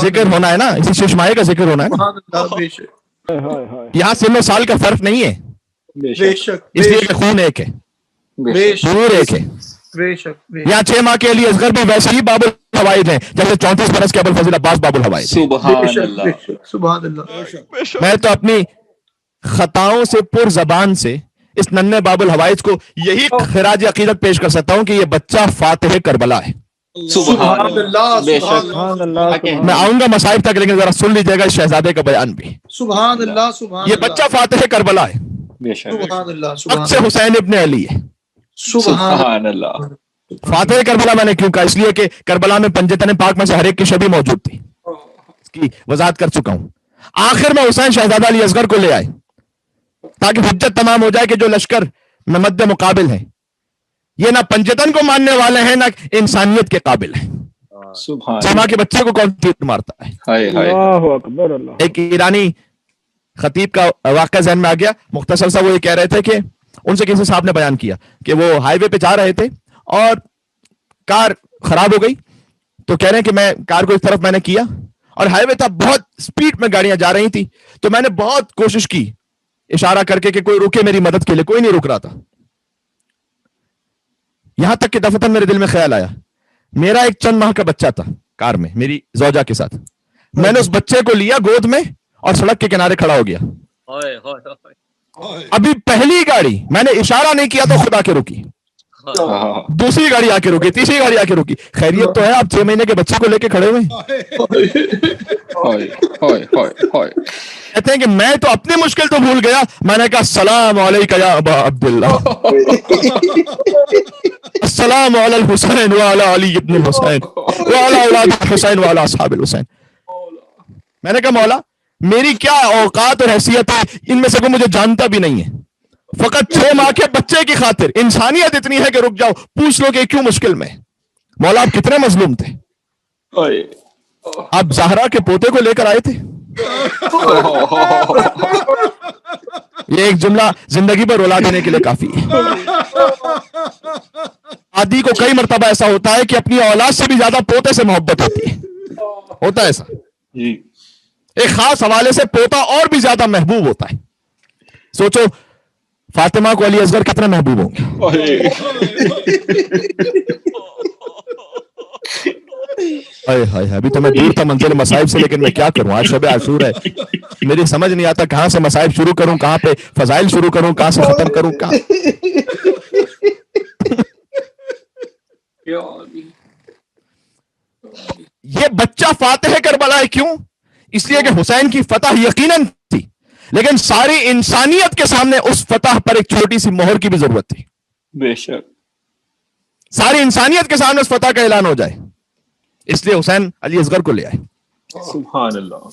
ذکر ہونا ہے نا، اسی ششمائے کا ذکر ہونا ہے نا، یہاں سن و سال کا فرق نہیں ہے، اس لیے کہ خون ایک ہے، ضرور ایک ہے۔ یہاں 6 ماہ کے علی اصغر بھی ویسے ہی باب الحوائج ہیں جیسے 34 برس کے ابوالفضل عباس باب الحوائج۔ سبحان اللہ۔ میں تو اپنی خطاؤں سے پر زبان سے اس ننھے باب الحوائج کو یہی خراج عقیدت پیش کر سکتا ہوں کہ یہ بچہ فاتح کربلا ہے۔ سبحان اللہ۔ میں آؤں گا مصائب تک، لیکن ذرا سن لیجیے گا اس شہزادے کا بیان بھی۔ سبحان اللہ۔ سبحان یہ بچہ فاتح کربلا ہے، سبحان اللہ۔ وقت سے حسین ابن علی ہے۔ سبحان اللہ۔ فاتح کربلا میں نے کیوں کہا؟ اس لیے کہ کربلا میں پنجتن پاک میں سے ہر ایک کی شبیہ موجود تھی، اس کی وضاحت کر چکا ہوں۔ آخر میں حسین شہزادہ علی اصغر کو لے آئے تاکہ حجت تمام ہو جائے کہ جو لشکر میں مد مقابل ہے یہ نہ پنجتن کو ماننے والے ہیں نہ انسانیت کے قابل ہیں۔ سما کے بچے کو کون تیر مارتا ہے؟ ایک ایرانی خطیب کا واقعہ ذہن میں آ گیا، مختصر سا۔ وہ یہ کہہ رہے تھے کہ ان سے کسی صاحب نے بیان کیا کہ وہ ہائی وے پہ جا رہے تھے اور کار خراب ہو گئی، تو کہہ رہے ہیں کہ میں کار کو اس طرف میں نے کیا اور ہائی وے تھا، بہت سپیڈ میں گاڑیاں جا رہی تھی، تو میں نے بہت کوشش کی اشارہ کر کے کہ کوئی رکے میری مدد کے لیے، کوئی نہیں رک رہا تھا۔ یہاں تک کہ دفتر میرے دل میں خیال آیا، میرا ایک چند ماہ کا بچہ تھا کار میں میری زوجہ کے ساتھ، میں نے اس بچے کو لیا گود میں اور سڑک کے کنارے کھڑا ہو گیا۔ ابھی پہلی گاڑی میں نے اشارہ نہیں کیا تو خدا کے رکی، دوسری گاڑی آ کے رکی، تیسری گاڑی آ کے رکی۔ خیریت تو ہے؟ آپ 6 مہینے کے بچے کو لے کے کھڑے ہوئے کہتے ہیں کہ میں تو اپنی مشکل تو بھول گیا، میں نے کہا السلام علیکم یا ابا عبداللہ، السلام علی الحسین وعلی علی ابن الحسین وعلی اولاد الحسین وعلی اصحاب الحسین۔ میں نے کہا مولا میری کیا اوقات اور حیثیت ہے، ان میں سے کوئی مجھے جانتا بھی نہیں ہے، فقط 6 ماہ کے بچے کی خاطر انسانیت اتنی ہے کہ رک جاؤ، پوچھ لو کہ کیوں مشکل میں۔ مولا آپ کتنے مظلوم تھے، آپ زہرا کے پوتے کو لے کر آئے تھے۔ یہ ایک جملہ زندگی پر رلا دینے کے لیے کافی ہے۔ آدی کو کئی مرتبہ ایسا ہوتا ہے کہ اپنی اولاد سے بھی زیادہ پوتے سے محبت ہوتی ہے، ہوتا ہے ایسا، ایک خاص حوالے سے پوتا اور بھی زیادہ محبوب ہوتا ہے۔ سوچو فاطمہ کو علی اصغر کتنے محبوب ہوں گے۔ ابھی تو میں دور تھا منزل مصائب سے، لیکن میں کیا کروں، آج شب عاشور ہے، میری سمجھ نہیں آتا کہاں سے مصائب شروع کروں، کہاں پہ فضائل شروع کروں، کہاں سے ختم کروں، کہاں۔ یہ بچہ فاتح کربلا ہے، کیوں؟ اس لیے کہ حسین کی فتح یقیناً تھی، لیکن ساری انسانیت کے سامنے اس فتح پر ایک چھوٹی سی مہر کی بھی ضرورت تھی۔ بے شک ساری انسانیت کے سامنے اس فتح کا اعلان ہو جائے، اس لیے حسین علی اصغر کو لے آئے۔ سبحان اللہ۔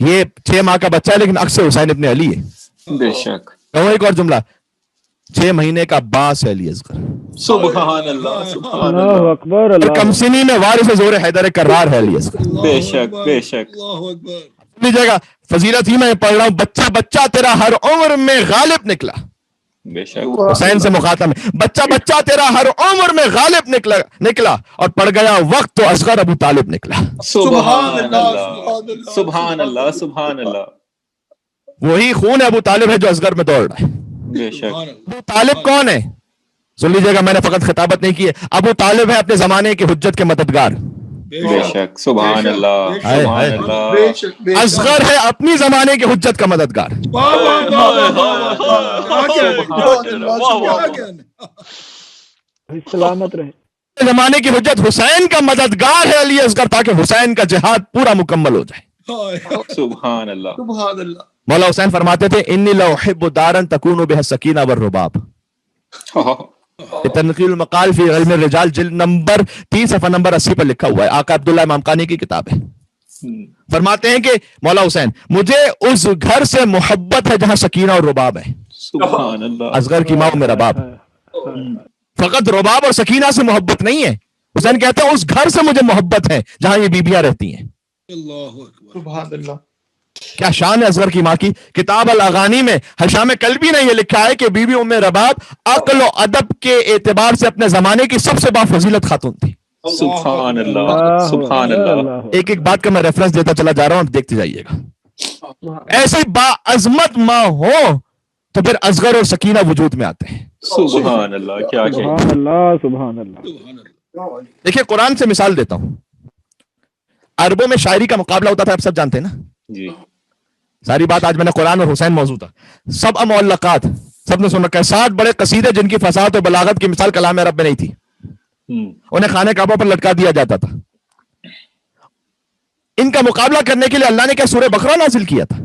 یہ 6 ماہ کا بچہ ہے لیکن اکثر حسین ابن علی ہے۔ بے شک۔ کہوں ایک اور جملہ، 6 مہینے کا باس ہے علی اصغر۔ سبحان اللہ۔ سبحان اللہ اکبر۔ کمسنی میں وارث زور حیدر کرار ہے علی اصغر۔ بے شک بے شک۔ لیجیے گا فضیلت ہی میں پڑھ رہا ہوں، بچہ بچہ تیرا ہر عمر میں غالب نکلا۔ بے شک حسین سے مخاطب ہے، بچہ بچہ تیرا ہر عمر میں غالب نکلا اور پڑ گیا وقت تو اصغر ابو طالب نکلا۔ سبحان اللہ۔ سبحان اللہ۔ سبحان اللہ۔ وہی خون ابو طالب ہے جو اصغر میں دوڑ رہا ہے۔ بے شک۔ ابو طالب کون ہے؟ سن لیجیے گا، میں نے فقط خطابت نہیں کی ہے، ابو طالب ہے اپنے زمانے کی حجت کے مددگار۔ بے شک۔ سبحان اللہ۔ سبحان اللہ۔ اصغر ہے اپنی زمانے کی حجت کا مددگار۔ سلامت رہے۔ زمانے کی حجت حسین کا مددگار ہے علی اصغر، تاکہ حسین کا جہاد پورا مکمل ہو جائے۔ سبحان اللہ۔ سبحان اللہ۔ مولا حسین فرماتے تھے انی لاحب دارا تکون بها السکینہ والرباب۔ تنقیل المقال فی علم الرجال جلد نمبر 3 صفحہ نمبر 80 پر لکھا ہوا ہے، آقا عبداللہ امام قانی کی کتاب ہے۔ فرماتے ہیں کہ مولا حسین مجھے اس گھر سے محبت ہے جہاں سکینہ اور رباب ہے۔ سبحان اللہ۔ اصغر کی ماں میرا باپ، فقط رباب اور سکینہ سے محبت نہیں ہے، حسین کہتے ہیں اس گھر سے مجھے محبت ہے جہاں یہ بیبیاں رہتی ہیں۔ سبحان اللہ۔ کیا شان ہے اصغر کی ماں کی۔ کتاب الاغانی میں حشام کلبی نے یہ لکھا ہے کہ بی بی ام رباب عقل و ادب کے اعتبار سے اپنے زمانے کی سب سے بافضیلت خاتون تھی۔ سبحان اللہ سبحان اللہ. ایک ایک بات کا میں ریفرنس دیتا چلا جا رہا ہوں, دیکھتے جائیے گا. ایسے با عظمت ماں ہو تو پھر اصغر اور سکینہ وجود میں آتے ہیں. سبحان اللہ, کیا کہ سبحان اللہ سبحان اللہ. دیکھیے قرآن سے مثال دیتا ہوں. عربوں میں شاعری کا مقابلہ ہوتا تھا, آپ سب جانتے ہیں نا. جی ساری بات آج میں نے قرآن اور حسین موضوع تھا. سب معلقات سب نے سن رکھا ہے. 60 بڑے قصیدے جن کی فصاحت اور بلاغت کی مثال کلام عرب میں نہیں تھی. انہیں خانہ کعبہ پر لٹکا دیا جاتا تھا. ان کا مقابلہ کرنے کے لیے اللہ نے کیا سورہ بقرہ نازل کیا تھا؟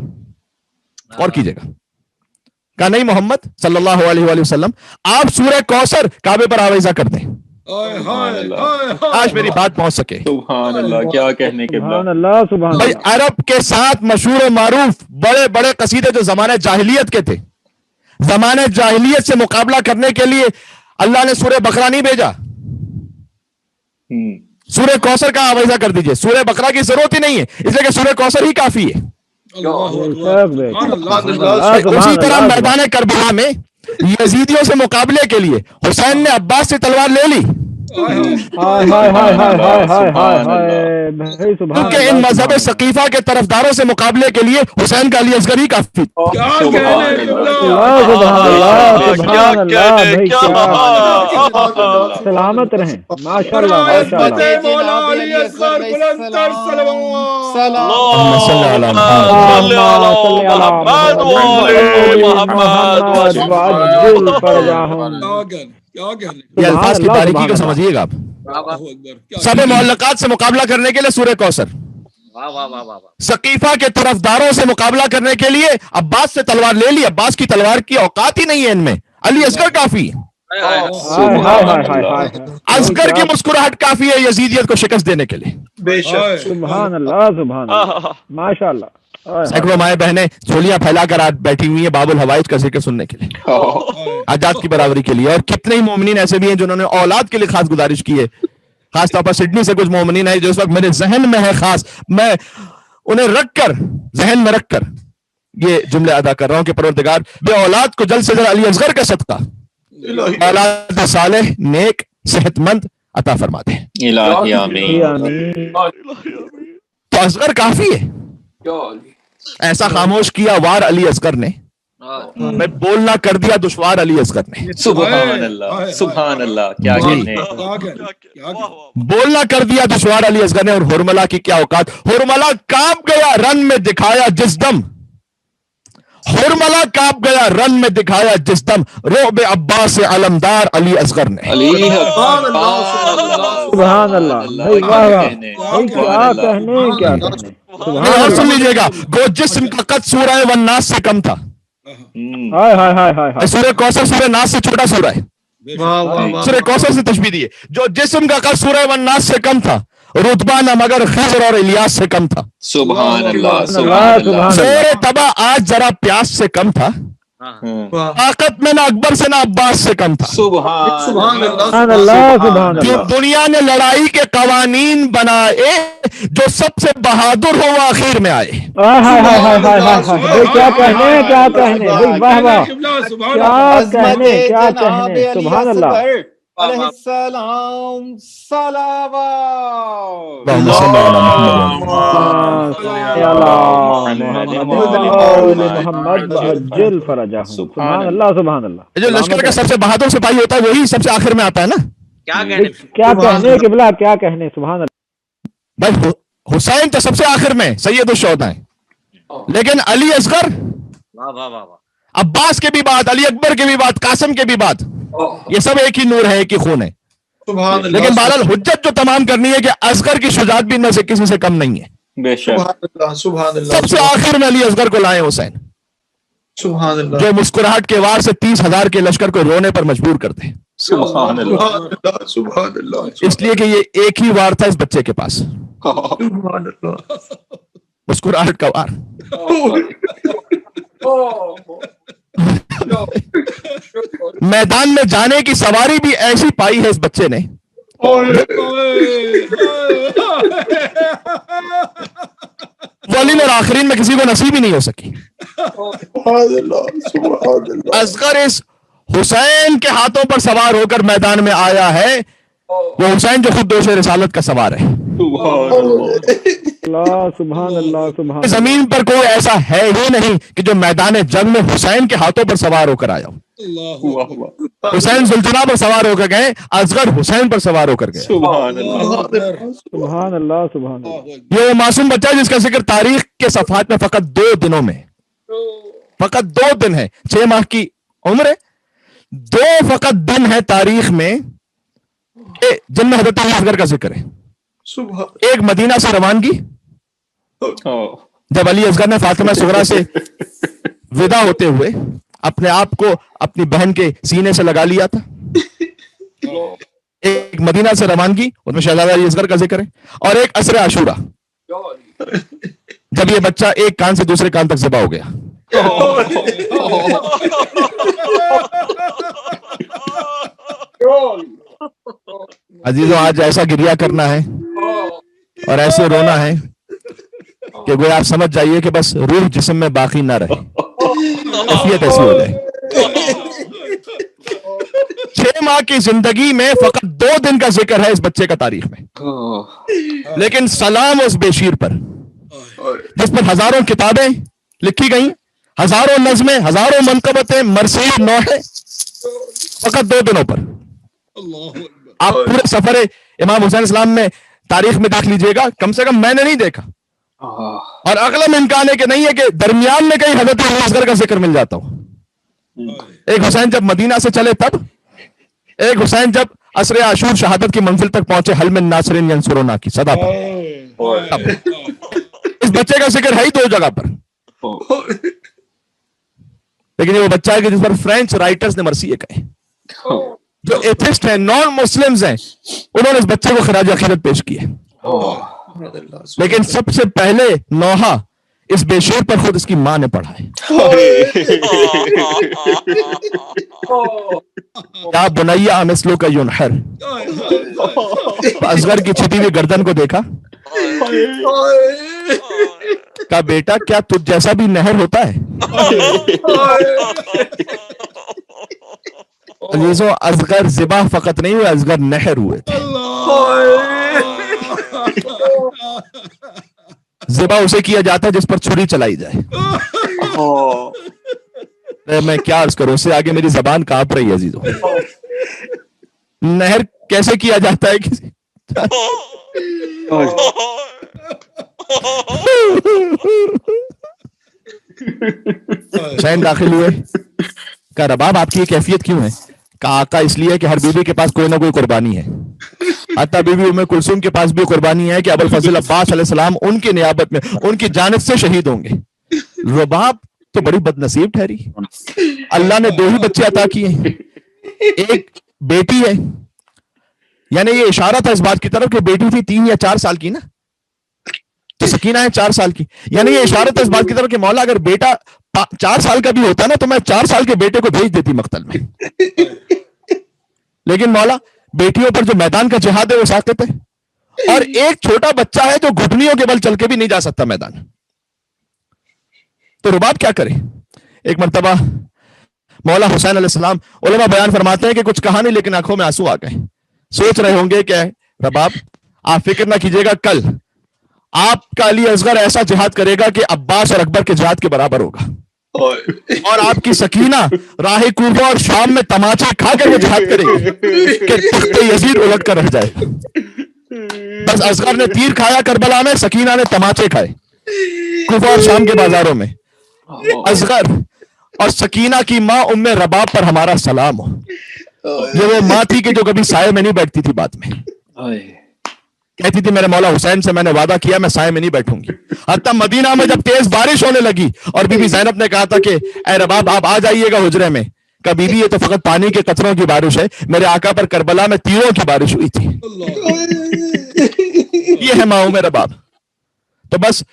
اور کیجئے گا. کہا نہیں محمد صلی اللہ علیہ وآلہ وسلم آپ سورہ کوثر کعبے پر آویزہ کر دیں. آج میری بات پہنچ سکے. سبحان اللہ, کیا کہنے کے سبحان اللہ سبحان بھائی اللہ. عرب کے ساتھ مشہور و معروف بڑے بڑے قصیدے جو زمانہ جاہلیت کے تھے, زمانہ جاہلیت سے مقابلہ کرنے کے لیے اللہ نے سورہ بقرہ نہیں بھیجا. سورہ کوثر کا آویزہ کر دیجئے. سورہ بقرہ کی ضرورت ہی نہیں ہے, اس لیے کہ سورہ کوثر ہی کافی ہے. اسی طرح میدان کربلا میں یزیدیوں سے مقابلے کے لیے حسین نے عباس سے تلوار لے لی, کیونکہ ان مذہب ثقیفہ کے طرفداروں سے مقابلے کے لیے حسین کا علی اصغر ہی کافی. سلامت رہیں ماشاء اللہ یہ الفاظ کی باریکی کو سمجھیے گا آپ. سب معلقات سے مقابلہ کرنے کے لیے سورہ کوثر, ثقیفہ کے طرفداروں سے مقابلہ کرنے کے لیے عباس سے تلوار لے لی. عباس کی تلوار کی اوقات ہی نہیں ہے ان میں, علی اصغر کافی ہے. اصغر کی مسکراہٹ کافی ہے یزیدیت کو شکست دینے کے لیے. سبحان اللہ سبحان اللہ ماشاء اللہ. سینکڑوں مائیں بہنیں جھولیاں پھیلا کر آج بیٹھی ہوئی ہیں باب الحوائج کا ذکر سننے کے لیے, آزاد کی برابری کے لیے. اور کتنے ہی مومنین ایسے بھی ہیں جنہوں نے اولاد کے لیے خاص گزارش کی ہے. خاص طور پر سڈنی سے کچھ مومنین ہیں جو اس وقت میرے ذہن میں ہے, خاص میں انہیں رکھ کر ذہن میں رکھ کر یہ جملے ادا کر رہا ہوں کہ پروردگار بے اولاد کو جلد سے جلد علی اصغر کا صدقہ اولاد صالح نیک صحت مند عطا فرما دے. الہی آمین. تو اصغر کافی ہے. ایسا خاموش کیا وار علی اصغر نے, میں بولنا کر دیا دشوار علی اصغر نے. سبحان اللہ سبحان اللہ, کیا کہنے. بولنا کر دیا دشوار علی اصغر نے. اور ہرملا کی کیا اوقات, ہرملا کانپ گیا رن میں دکھایا جس دم, ہرملا کانپ گیا رن میں دکھایا جس دم, رعب عباس علمدار علی اصغر نے. سبحان اللہ. کیا کہنے کیا کہنے. اور سن لیجئے گا, گو جسم کا قد سورہ والناس سے کم تھا. سورہ کوثر سورہ ناس سے چھوٹا سورہ ہے. سورہ کوثر سے تشبیہ دی ہے. جو جسم کا قد سورہ والناس سے کم تھا, رتبہ نہ مگر خضر اور الیاس سے کم تھا. سبحان اللہ سبحان اللہ. زور تبا آج ذرا پیاس سے کم تھا, طاقت میں نہ اکبر سے نہ عباس سے کم تھا. سبحان اللہ سبحان اللہ. دنیا نے لڑائی کے قوانین بنائے, جو سب سے بہادر ہو وہ آخر میں آئے. کیا کہنے کیا کہنے. واہ واہ کیا کہنے کیا کہنے. سبحان اللہ. علیہ السلام صلوات. سبحان اللہ سبحان اللہ. جو لشکر کا سب سے بہادر سپاہی ہوتا ہے وہی سب سے آخر میں آتا ہے نا. کیا کہنے کہ بلا کیا کہنے. سبحان اللہ. بھائی حسین تو سب سے آخر میں سید الشہداء ہیں, لیکن علی اصغر, عباس کے بھی بات, علی اکبر کے بھی بات, قاسم کے بھی بات, یہ سب ایک ہی نور ہے, ایک ہی خون ہے. لیکن بہرحال حجت جو تمام کرنی ہے کہ اصغر کی شجاعت بھی ان سے کسی سے کم نہیں ہے. بے شک. سب سے آخر میں علی اصغر کو لائے حسین, جو مسکراہٹ کے وار سے 30,000 کے لشکر کو رونے پر مجبور کرتے ہیں. سبحان اللہ. اس لیے کہ یہ ایک ہی وار تھا اس بچے کے پاس, مسکراہٹ کا وار. میدان میں جانے کی سواری بھی ایسی پائی ہے اس بچے نے, اولین اور آخرین میں کسی کو نصیب ہی نہیں ہو سکی. اصغر اس حسین کے ہاتھوں پر سوار ہو کر میدان میں آیا ہے وہ حسین جو خود دوش رسالت کا سوار ہے. اللہ سبحان اللہ سبحان اللہ. زمین پر کوئی ایسا ہے ہی نہیں کہ جو میدان جنگ میں حسین کے ہاتھوں پر سوار ہو کر آیا ہو. حسین سلطنہ پر سوار ہو کر گئے, اصغر حسین پر سوار ہو کر گئے. سبحان اللہ. سبحان اللہ سبحان اللہ. یہ وہ معصوم بچہ ہے جس کا ذکر تاریخ کے صفحات میں فقط 2 دنوں میں, فقط 2 دن ہے, 6 ماہ کی عمر ہے, 2 فقط دن ہے تاریخ میں جن میں حضرت اصغر کا ذکر ہے. ایک مدینہ سے روانگی, جب علی اصغر نے فاطمہ صغرا سے ودا ہوتے ہوئے اپنے آپ کو اپنی بہن کے سینے سے لگا لیا تھا. ایک مدینہ سے روانگی, اس میں شہزادہ علی اصغر کا ذکر ہے, اور ایک عصر عاشورہ جب یہ بچہ ایک کان سے دوسرے کان تک ذبح ہو گیا. عزیزوں, آج ایسا گریہ کرنا ہے اور ایسے رونا ہے کہ گویا آپ سمجھ جائیے کہ بس روح جسم میں باقی نہ رہے, کیفیت ایسی ہو جائے. 6 ماہ کی زندگی میں فقط 2 دن کا ذکر ہے اس بچے کا تاریخ میں, لیکن سلام اس بے شیر پر جس پر ہزاروں کتابیں لکھی گئیں, ہزاروں نظمیں, ہزاروں منقبتیں, مرثیے نوحے, فقط 2 دنوں پر. آپ پورے سفر امام حسین السلام میں تاریخ میں دیکھ لیجئے گا, کم سے کم میں نے نہیں دیکھا, اور اغلب امکان ہے کہ نہیں ہے کہ درمیان میں کہیں حضرت اصغر کا ذکر مل جاتا ہو. ایک حسین جب مدینہ سے چلے تب, ایک حسین جب عصر عاشور شہادت کی منزل تک پہنچے حل من ناصرین ینصرنا کی صدا پر. اس بچے کا ذکر ہے ہی 2 جگہ پر, لیکن یہ وہ بچہ ہے کہ جس پر فرینچ رائٹرز نے مرثیے کہے, جو ایتھسٹ ہیں, نان مسلمز ہیں, انہوں نے اس بچے کو خراج عقیدت پیش کی ہے. لیکن سب سے پہلے نوحہ اس بے شیر پر خود اس کی ماں نے پڑھا ہے. یا بنیا مثلو کا ینحر, اصغر کی چھٹی ہوئی گردن کو دیکھا, کہا بیٹا کیا تجھ جیسا بھی نہر ہوتا ہے. عزیزوں, اصغر ذبح فقط نہیں ہوئے, اصغر نہر ہوئے تھے. ذبح اسے کیا جاتا ہے جس پر چھری چلائی جائے. میں کیا عرض کروں, اس سے آگے میری زبان کانپ رہی ہے عزیزوں. نہر کیسے کیا جاتا ہے کسی حسین داخل ہوئے, کہا رباب آپ کی یہ کیفیت کیوں ہے؟ کہا آقا اس لیے کہ ہر بیوی کے پاس کوئی نہ کوئی قربانی ہے, حتیٰ بیوی ام کلثوم کے پاس بھی قربانی ہے کہ ابوالفضل عباس علیہ السلام ان کی نیابت میں ان کی جانب سے شہید ہوں گے. رباب تو بڑی بد نصیب ٹھہری, اللہ نے 2 ہی بچے عطا کیے ہیں, ایک بیٹی ہے, یعنی یہ اشارہ تھا اس بات کی طرف کہ بیٹی تھی 3 یا 4 سال کی نا, تو سکینہ ہے 4 سال کی, یعنی یہ اشارہ تھا اس بات کی طرف کہ مولا اگر بیٹا 4 سال کا بھی ہوتا نا تو میں 4 سال کے بیٹے کو بھیج دیتی مقتل میں. لیکن مولا بیٹیوں پر جو میدان کا جہاد ہے وہ ساقط ہے, اور ایک چھوٹا بچہ ہے جو گھٹنیوں کے بل چل کے بھی نہیں جا سکتا میدان, تو رباب کیا کرے. ایک مرتبہ مولا حسین علیہ السلام, علماء بیان فرماتے ہیں کہ کچھ کہا نہیں لیکن آنکھوں میں آنسو آ گئے, سوچ رہے ہوں گے کہ رباب آپ فکر نہ کیجئے گا, کل آپ کا علی اصغر ایسا جہاد کرے گا کہ عباس اور اکبر کے جہاد کے برابر ہوگا, اور آپ کی سکینہ راہ کوفہ اور شام میں تماچے کھا کر وہ جہاد کرے گی کہ تخت یزید الٹ کر رہ جائے. بس اصغر نے تیر کھایا کربلا میں, سکینہ نے تماچے کھائے کوفہ اور شام کے بازاروں میں. اصغر اور سکینہ کی ماں ام رباب پر ہمارا سلام ہو. یہ وہ ماں تھی کہ جو کبھی سائے میں نہیں بیٹھتی تھی, بعد میں کہتی تھی میرے مولا حسین سے میں نے وعدہ کیا میں سائے میں نہیں بیٹھوں گی. حتیٰ مدینہ میں جب تیز بارش ہونے لگی اور بی بی زینب نے کہا تھا کہ اے رباب آپ آ جائیے گا حجرے میں, کہا بی بی یہ تو فقط پانی کے قطروں کی بارش ہے, میرے آقا پر کربلا میں تیروں کی بارش ہوئی تھی. یہ ہے ماں ام رباب. تو بس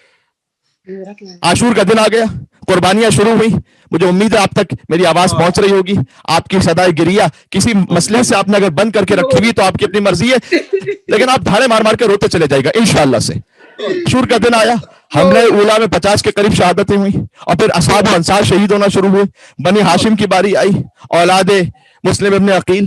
عاشور کا دن آ گیا, قربانیاں شروع ہوئی. مجھے امید ہے آپ تک میری آواز پہنچ رہی ہوگی. آپ کی صدائے گریہ کسی مسئلے سے آپ نے اگر بند کر کے رکھی ہوئی تو آپ کی اپنی مرضی ہے, لیکن آپ دھاڑے مار مار کے روتے چلے جائے گا انشاءاللہ سے. عاشور کا دن آیا, حملہ اولا میں 50 کے قریب شہادتیں ہوئی, اور پھر اصحاب و انصار شہید ہونا شروع ہوئے. بنی ہاشم کی باری آئی, اولاد مسلم ابن عقیل,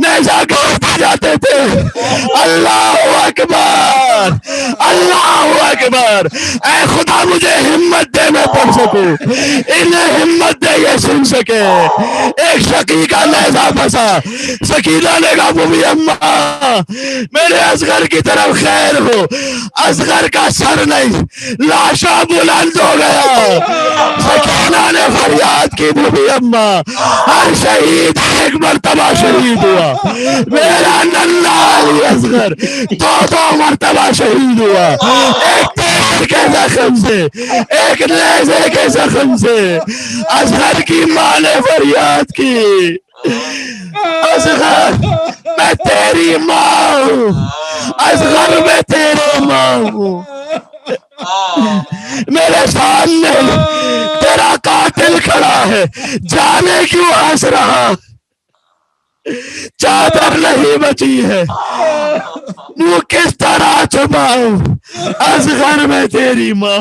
نیزہ کو اٹھا جاتے تھے. اللہ اکبر, اللہ اکبر. اے خدا مجھے ہمت دے میں پڑھ سکوں, انہیں ہمت دے یہ سن سکے. ایک شقی کا نیزہ پھنسا, سکینہ نے کہا بوبی اماں میرے اصغر کی طرف خیر ہو. اصغر کا سر نہیں, لاشا بلند ہو گیا. سکینہ نے فریاد کی بوبی اماں ہر شہید ایک مرتبہ شہید ہوا, میرا ننھا علی اصغر دو مرتبہ شہید ہوا. ایک تیر کے زخم سے, ایک نیزے کے زخم سے. اصغر کی ماں نے فریاد کی, اصغر میں تیری ماں ہوں, اصغر میں تیری ماں ہوں. میرے سامنے تیرا قاتل کھڑا ہے, جانے کیوں ہنس رہا, چادر نہیں بچی ہے, منہ کس طرح چھپاؤں, اصغر میں تیری ماں.